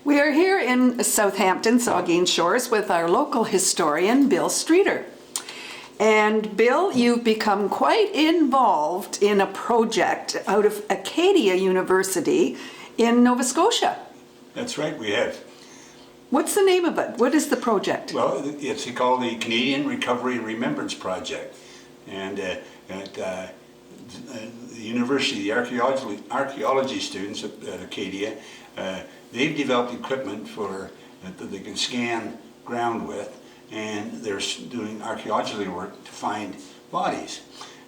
We are here in Southampton, Saugeen Shores, with our local historian, Bill Streeter. And Bill, you've become quite involved in a project out of Acadia University in Nova Scotia. That's right, we have. What's the name of it? What is the project? Well, it's called the Canadian Remembrance Project. And at the university, the archaeology students at Acadia, they've developed equipment for that they can scan ground with, and they're doing archaeological work to find bodies.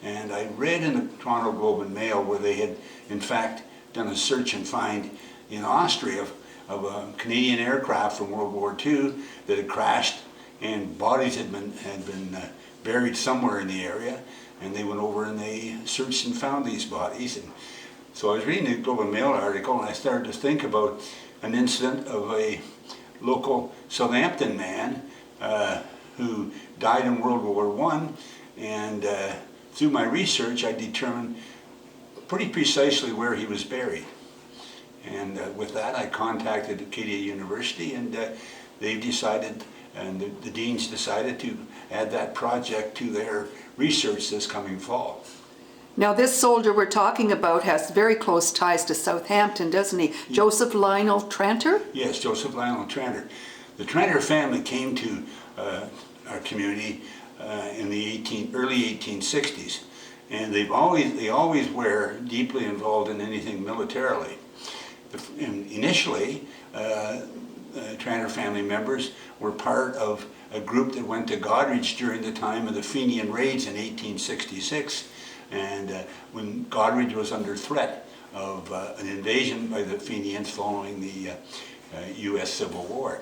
And I read in the Toronto Globe and Mail where they had, in fact, done a search and find in Austria of a Canadian aircraft from World War II that had crashed, and bodies had been buried somewhere in the area, and they went over and they searched and found these bodies. And so I was reading the Globe and Mail article, and I started to think about an incident of a local Southampton man who died in World War I, and through my research I determined pretty precisely where he was buried. And with that I contacted Acadia University, and they've decided, and the deans decided to add that project to their research this coming fall. Now this soldier we're talking about has very close ties to Southampton, doesn't he? Yeah. Joseph Lionel Tranter? Yes, Joseph Lionel Tranter. The Tranter family came to our community in the early 1860s, and they always were deeply involved in anything militarily. Initially, Tranter family members were part of a group that went to Goderich during the time of the Fenian raids in 1866, and when Goderich was under threat of an invasion by the Fenians following the U.S. Civil War.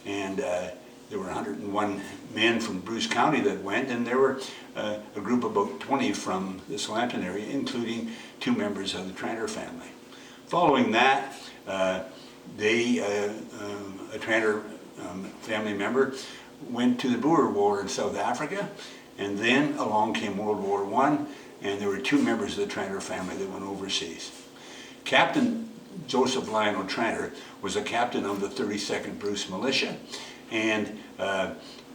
And there were 101 men from Bruce County that went, and there were a group of about 20 from the Southampton area, including 2 members of the Tranter family. Following that, a Tranter family member went to the Boer War in South Africa, and then along came World War I, and there were 2 members of the Tranter family that went overseas. Captain Joseph Lionel Tranter was a captain of the 32nd Bruce Militia, and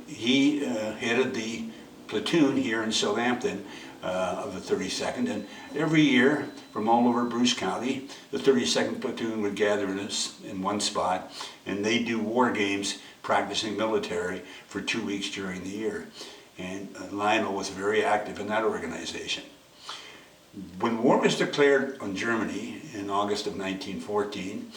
he headed the platoon here in Southampton of the 32nd, and every year from all over Bruce County, the 32nd platoon would gather in one spot, and they do war games practicing military for 2 weeks during the year. And Lionel was very active in that organization. When war was declared on Germany in August of 1914,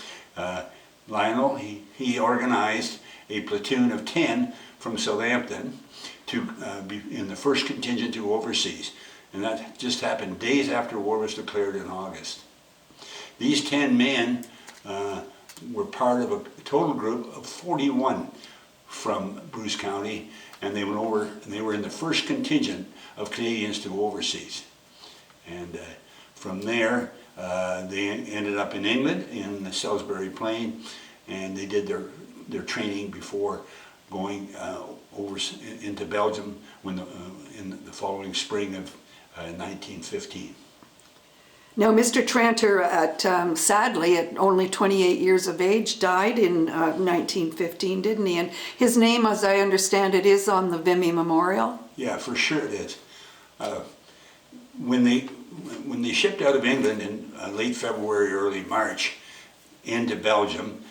Lionel, he organized a platoon of 10 from Southampton to be in the first contingent to overseas. And that just happened days after war was declared in August. These 10 men were part of a total group of 41 from Bruce County, and they went over and they were in the first contingent of Canadians to go overseas. And from there, they ended up in England, in the Salisbury Plain, and they did their training before going over into Belgium in the following spring of 1915. Now, Mr. Tranter, sadly, at only 28 years of age, died in 1915, didn't he? And his name, as I understand it, is on the Vimy Memorial. Yeah, for sure it is. When they shipped out of England in late February, early March into Belgium,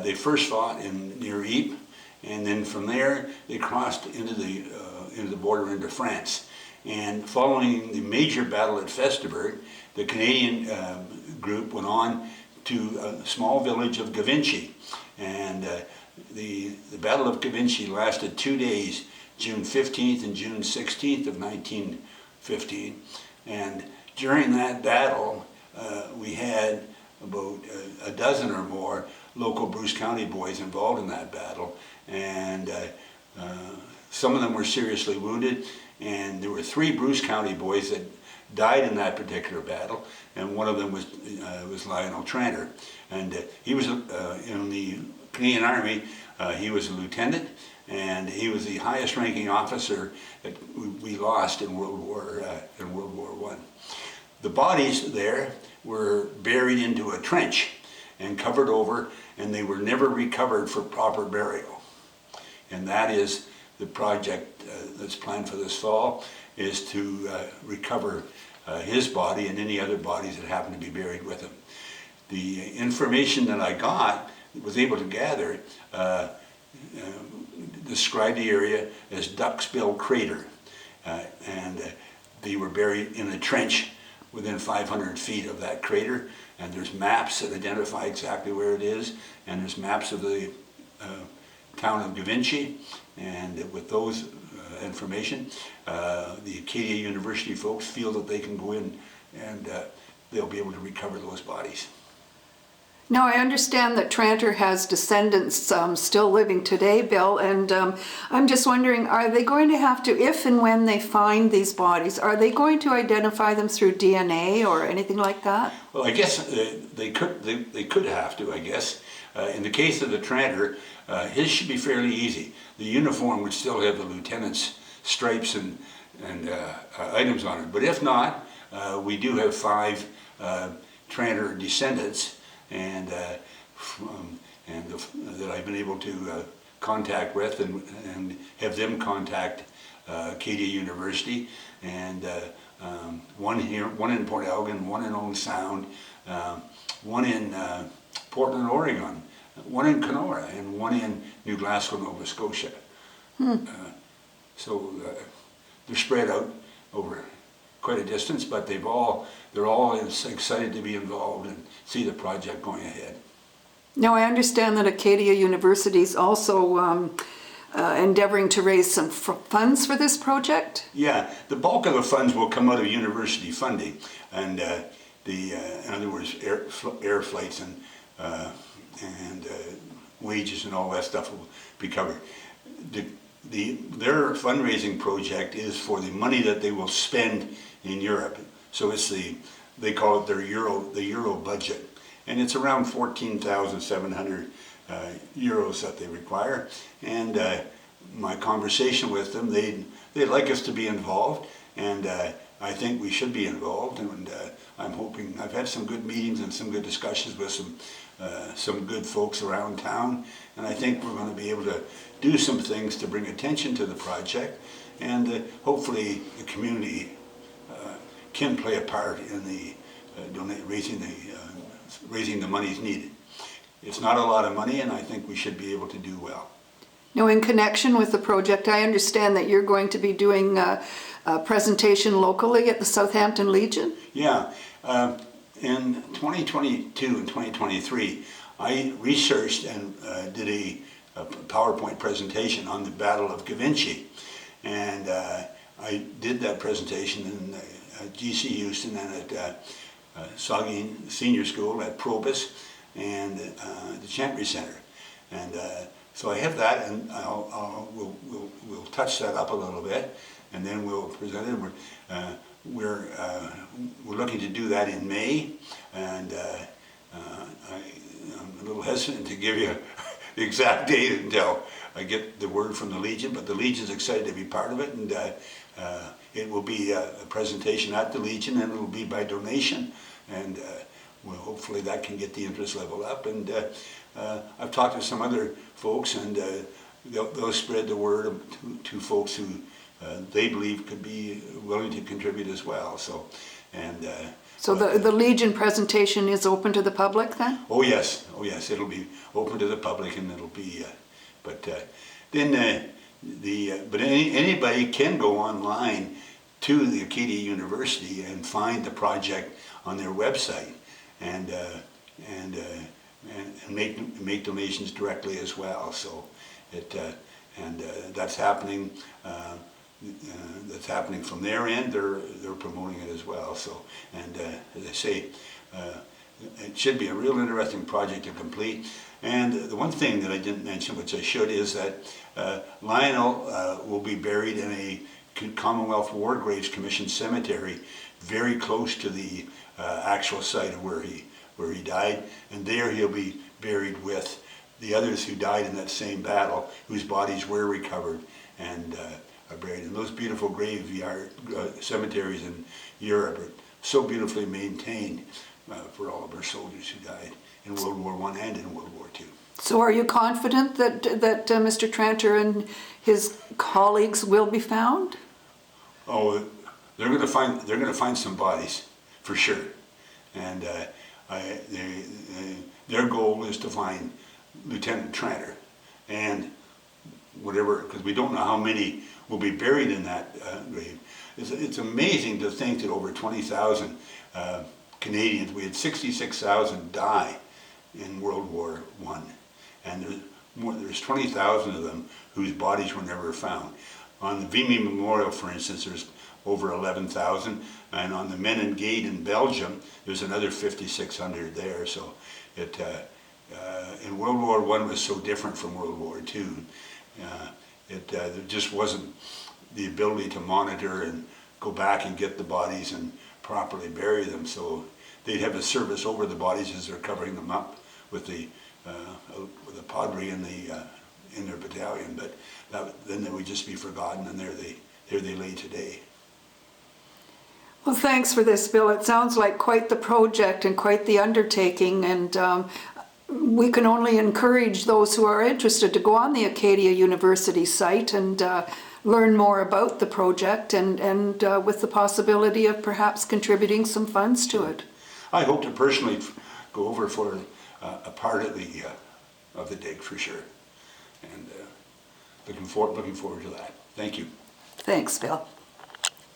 they first fought near Ypres, and then from there they crossed into the border into France. And following the major battle at Festubert, the Canadian group went on to a small village of Givenchy. And the Battle of Givenchy lasted 2 days, June 15th and June 16th of 1915. And during that battle, we had about a dozen or more local Bruce County boys involved in that battle. And some of them were seriously wounded, and there were 3 Bruce County boys that died in that particular battle, and one of them was Lionel Tranter. And he was in the Canadian Army. He was a lieutenant, and he was the highest ranking officer that we lost in World War I. The bodies there were buried into a trench, and covered over, and they were never recovered for proper burial. And that is the project that's planned for this fall, is to recover his body and any other bodies that happen to be buried with him. The information that I was able to gather, described the area as Duck's Bill Crater. And they were buried in a trench within 500 feet of that crater, and there's maps that identify exactly where it is, and there's maps of the town of Da Vinci, and with those information, the Acadia University folks feel that they can go in and they'll be able to recover those bodies. Now, I understand that Tranter has descendants still living today, Bill, and I'm just wondering, are they going to have to, if and when they find these bodies, are they going to identify them through DNA or anything like that? Well, I guess they could have to, I guess. In the case of the Tranter, his should be fairly easy. The uniform would still have the lieutenant's stripes and items on it. But if not, we do have 5 Tranter descendants, and that I've been able to contact with and have them contact Acadia University, and one in Port Elgin, one in Owen Sound, one in Portland, Oregon, one in Kenora, and one in New Glasgow, Nova Scotia. So they're spread out over quite a distance, but they're all excited to be involved and see the project going ahead. Now, I understand that Acadia University is also endeavoring to raise some funds for this project? Yeah, the bulk of the funds will come out of university funding, and in other words, air flights and wages and all that stuff will be covered. Their fundraising project is for the money that they will spend in Europe. So it's they call it the Euro budget, and it's around 14,700 euros that they require. And my conversation with them, they'd like us to be involved, and I think we should be involved. And I'm hoping, I've had some good meetings and some good discussions with some good folks around town, and I think we're going to be able to do some things to bring attention to the project, and hopefully the community can play a part in the raising the monies needed. It's not a lot of money, and I think we should be able to do well. Now, in connection with the project, I understand that you're going to be doing a presentation locally at the Southampton Legion? Yeah. In 2022 and 2023, I researched and did a PowerPoint presentation on the Battle of Da Vinci, and I did that presentation in GC Houston and at Saugeen Senior School at Probus and the Chantry Center, and so I have that, and we'll touch that up a little bit, and then we'll present it. We're looking to do that in May, and I'm a little hesitant to give you the exact date until I get the word from the Legion, but the Legion's excited to be part of it, and it will be a presentation at the Legion, and it will be by donation, and well, hopefully that can get the interest level up. And I've talked to some other folks, and they'll spread the word to folks who they believe could be willing to contribute as well. So the Legion presentation is open to the public then? Oh yes, it'll be open to the public, and it'll be. But anybody can go online to the Acadia University and find the project on their website, and make donations directly as well. So that's happening. That's happening from their end. They're promoting it as well. So, and as I say, it should be a real interesting project to complete. And the one thing that I didn't mention, which I should, is that Lionel will be buried in a Commonwealth War Graves Commission cemetery, very close to the actual site of where he died, and there he'll be buried with the others who died in that same battle, whose bodies were recovered and are buried. And those beautiful graveyard cemeteries in Europe are so beautifully maintained for all of our soldiers who died in World War I and in World War II. So are you confident that Mr. Tranter and his colleagues will be found? Oh, they're going to find some bodies for sure, and their goal is to find Lieutenant Tranter and whatever, because we don't know how many will be buried in that grave. It's amazing to think that over 20,000 Canadians, we had 66,000 die in World War I, and there's 20,000 of them whose bodies were never found. On the Vimy Memorial, for instance, there's over 11,000, and on the Menin Gate in Belgium, there's another 5,600 there. So in World War I was so different from World War II. There just wasn't the ability to monitor and go back and get the bodies and properly bury them. So they'd have a service over the bodies as they're covering them up with the padre in their battalion. But then they would just be forgotten, and there they lay today. Well, thanks for this, Bill. It sounds like quite the project and quite the undertaking, and we can only encourage those who are interested to go on the Acadia University site and learn more about the project and with the possibility of perhaps contributing some funds to it. I hope to personally go over for a part of the dig for sure, and looking forward to that. Thank you. Thanks, Bill.